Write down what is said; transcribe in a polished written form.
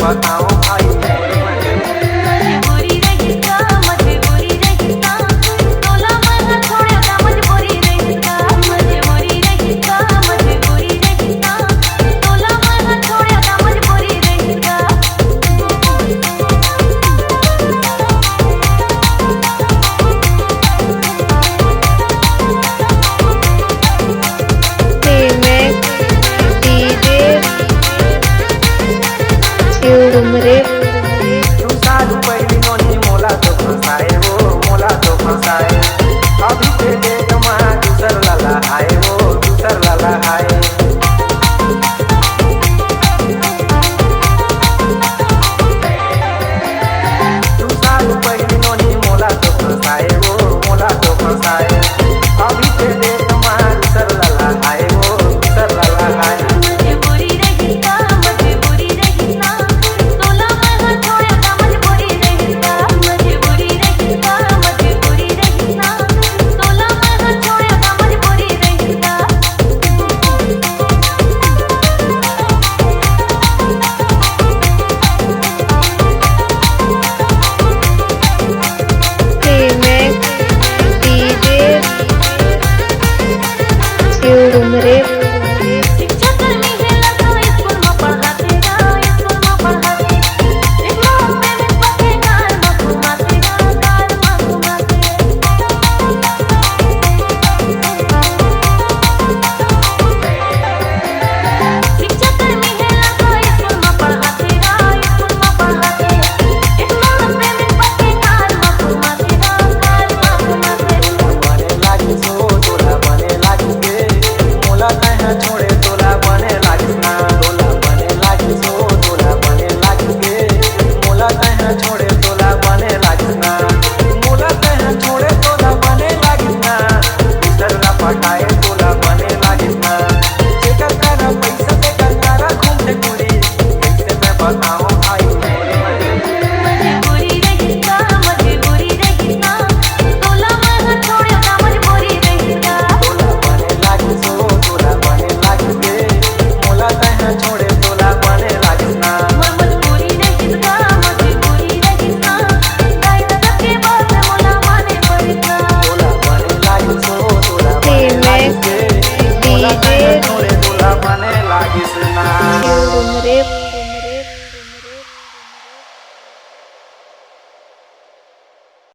बताऊं भाई मजबूरी रहिता मजबूरी रहिता तोला मन छोड़ेगा मजबूरी रहिता मजबूरी रहिता मजबूरी रहिता तोला मन छोड़ेगा मजबूरी रहिता उमरे तू साल पहली नोनी मोला तो फंसाए वो मोला तो फंसाए अभी के डेट में दूसर लाला आए वो दूसर लाला आए तू साल पहली नोनी मोला तो फंसाए वो मोला तो फंसाए अभी के डेट में दूसर लाला आए वो दूसर लाला आए मजबूरी रहिता मजबूरी रहिता तोला मन छोड़ेगा मजबूरी रहिता मजबूरी रहिता मजबूरी रहिता तोला मन छोड़ेगा मजबूरी रहिता उमरे शिक्षा कर्मी है लड़का स्कूल में पढ़ातेगा स्कूल में पढ़ाते एक पे में पके कार में घुमातेगा कार में घुमाते शिक्षा कर्मी है लड़का स्कूल में पढ़ातेगा स्कूल में पढ़ाते एक पे में पके कार में घुमातेगा कार में घुमाते बने लागी सो तोला बने लागी के मोला कहाँ छोड़े तोला बने लागी ना तोला बने लागी सो तोला बने लागी के मोला कहाँ छोड़े तोला बने लागी ना मोला कहाँ छोड़े तोला बने लागी ना दूसर ना पटाए तोला बने लागी ना जेकर तारा पैसा देकर तारा घूमते कुड़ी कैसे मैं बताऊं भाई मजबूरी रहिता मजबूरी रहिता तोला मन छोड़ेगा मजबूरी रहिता तोला बने लागी सो तोला बने लागी के मोला कहाँ छोड़े तोला बने लागी ना मजबूरी रहिता मजबूरी रहिता गाय दादा के बात मोला माने पड़ता तोला बने लागी सो तोला बने लागी के मोला कहाँ छोड़े तोला बने लागी ना उमरे